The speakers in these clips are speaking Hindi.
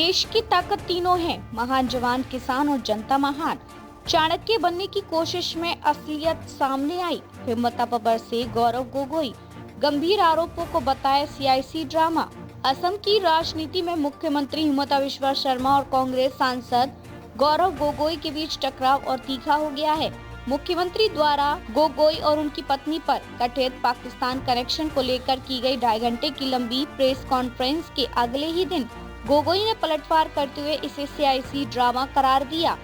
देश की ताकत तीनों है, महान जवान, किसान और जनता महान। चाणक्य बनने की कोशिश में असलियत सामने आई, हिम्मत पर बरसे गौरव गोगोई। गंभीर आरोपों को बताया सियासी ड्रामा। असम की राजनीति में मुख्यमंत्री हिमंता बिस्वा शर्मा और कांग्रेस सांसद गौरव गोगोई के बीच टकराव और तीखा हो गया है। मुख्यमंत्री द्वारा गोगोई और उनकी पत्नी पर कथित पाकिस्तान कनेक्शन को लेकर की गई 2.5 घंटे की लंबी प्रेस कॉन्फ्रेंस के अगले ही दिन गोगोई ने पलटवार करते हुए इसे सियासी ड्रामा करार दिया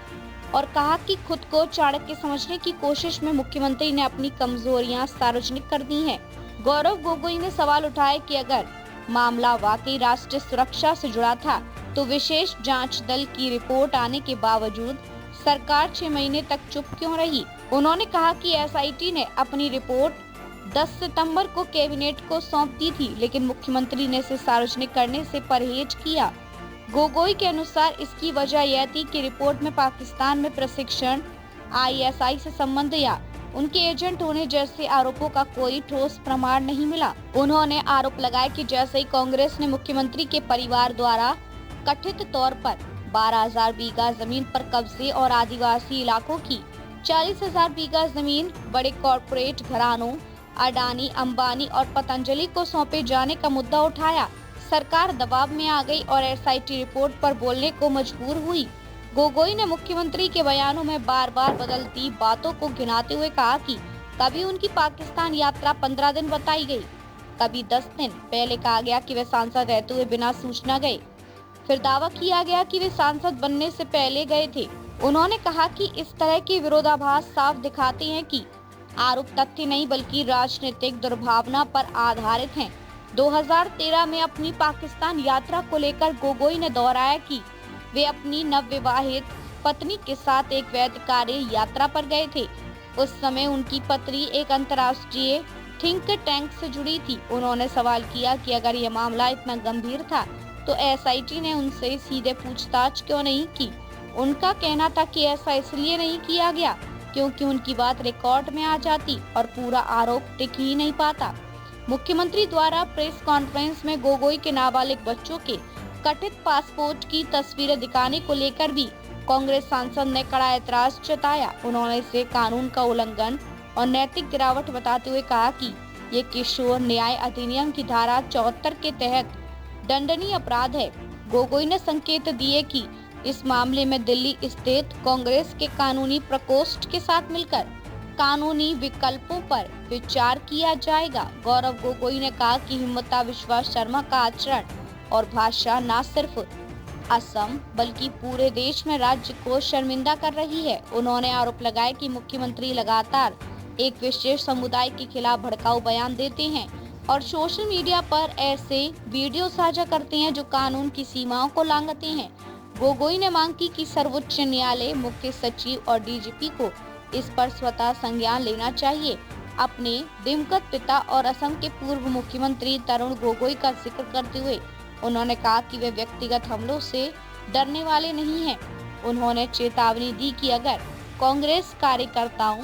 और कहा कि खुद को चाणक्य समझने की कोशिश में मुख्यमंत्री ने अपनी कमजोरियां सार्वजनिक कर दी हैं। गौरव गोगोई ने सवाल उठाया कि अगर मामला वाकई राष्ट्रीय सुरक्षा से जुड़ा था तो विशेष जांच दल की रिपोर्ट आने के बावजूद सरकार 6 महीने तक चुप क्यों रही। उन्होंने कहा कि एसआईटी ने अपनी रिपोर्ट 10 सितंबर को कैबिनेट को सौंप दी थी, लेकिन मुख्यमंत्री ने इसे सार्वजनिक करने से परहेज किया। गोगोई के अनुसार इसकी वजह यह थी कि रिपोर्ट में पाकिस्तान में प्रशिक्षण, आईएसआई से संबंध या उनके एजेंट होने जैसे आरोपों का कोई ठोस प्रमाण नहीं मिला। उन्होंने आरोप लगाया कि जैसे ही कांग्रेस ने मुख्यमंत्री के परिवार द्वारा कथित तौर पर 12,000 बीघा जमीन पर कब्जे और आदिवासी इलाकों की 40,000 बीघा जमीन बड़े कॉरपोरेट घरानों अडानी, अंबानी और पतंजलि को सौंपे जाने का मुद्दा उठाया, सरकार दबाव में आ गई और एसआईटी रिपोर्ट पर बोलने को मजबूर हुई। गोगोई ने मुख्यमंत्री के बयानों में बार बार बदलती बातों को गिनाते हुए कहा कि कभी उनकी पाकिस्तान यात्रा 15 दिन बताई गई, कभी 10 दिन। पहले कहा गया कि वे सांसद रहते हुए बिना सूचना गए, फिर दावा किया गया कि वे सांसद बनने से पहले गए थे। उन्होंने कहा कि इस तरह के विरोधाभास साफ दिखाते हैं कि आरोप तथ्य नहीं बल्कि राजनीतिक दुर्भावना पर आधारित हैं। 2013 में अपनी पाकिस्तान यात्रा को लेकर गोगोई ने दोहराया कि वे अपनी नवविवाहित पत्नी के साथ एक वैध कार्य यात्रा पर गए थे। उस समय उनकी पत्नी एक अंतर्राष्ट्रीय थिंक टैंक से जुड़ी थी। उन्होंने सवाल किया कि अगर यह मामला इतना गंभीर था तो एसआईटी ने उनसे सीधे पूछताछ क्यों नहीं की। उनका कहना था कि ऐसा इसलिए नहीं किया गया क्योंकि उनकी बात रिकॉर्ड में आ जाती और पूरा आरोप टिक ही नहीं पाता। मुख्यमंत्री द्वारा प्रेस कॉन्फ्रेंस में गोगोई के नाबालिग बच्चों के कथित पासपोर्ट की तस्वीरें दिखाने को लेकर भी कांग्रेस सांसद ने कड़ा ऐतराज जताया। उन्होंने इसे कानून का उल्लंघन और नैतिक गिरावट बताते हुए कहा कि ये किशोर न्याय अधिनियम की धारा 74 के तहत दंडनीय अपराध है। गोगोई ने संकेत दिए कि इस मामले में दिल्ली स्थित कांग्रेस के कानूनी प्रकोष्ठ के साथ मिलकर कानूनी विकल्पों पर विचार किया जाएगा। गौरव गोगोई ने कहा कि हिमंता बिस्वा शर्मा का आचरण और भाषा न सिर्फ असम बल्कि पूरे देश में राज्य को शर्मिंदा कर रही है। उन्होंने आरोप लगाया कि मुख्यमंत्री लगातार एक विशेष समुदाय के खिलाफ भड़काऊ बयान देते हैं और सोशल मीडिया पर ऐसे वीडियो साझा करते हैं जो कानून की सीमाओं को लांघते हैं। गोगोई ने मांग की कि सर्वोच्च न्यायालय, मुख्य सचिव और डीजीपी को इस पर स्वतः संज्ञान लेना चाहिए। अपने दिवंगत पिता और असम के पूर्व मुख्यमंत्री तरुण गोगोई का जिक्र करते हुए उन्होंने कहा कि वे व्यक्तिगत हमलों से डरने वाले नहीं हैं। उन्होंने चेतावनी दी कि अगर कांग्रेस कार्यकर्ताओं,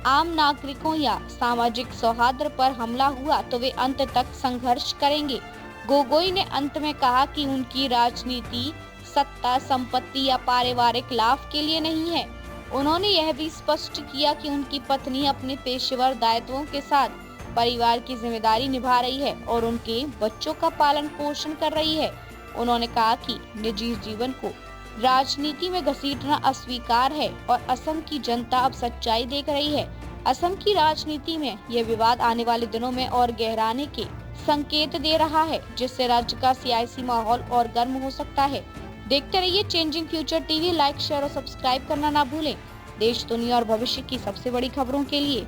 आम नागरिकों या सामाजिक सौहार्द पर हमला हुआ तो वे अंत तक संघर्ष करेंगे। गोगोई ने अंत में कहा कि उनकी राजनीति सत्ता, संपत्ति या पारिवारिक लाभ के लिए नहीं है। उन्होंने यह भी स्पष्ट किया कि उनकी पत्नी अपने पेशेवर दायित्वों के साथ परिवार की जिम्मेदारी निभा रही है और उनके बच्चों का पालन पोषण कर रही है। उन्होंने कहा कि निजी जीवन को राजनीति में घसीटना अस्वीकार है और असम की जनता अब सच्चाई देख रही है। असम की राजनीति में यह विवाद आने वाले दिनों में और गहराने के संकेत दे रहा है, जिससे राज्य का सियासी माहौल और गर्म हो सकता है। देखते रहिए changing future TV. Like, share और सब्सक्राइब करना ना भूलें। देश, दुनिया और भविष्य की सबसे बड़ी खबरों के लिए।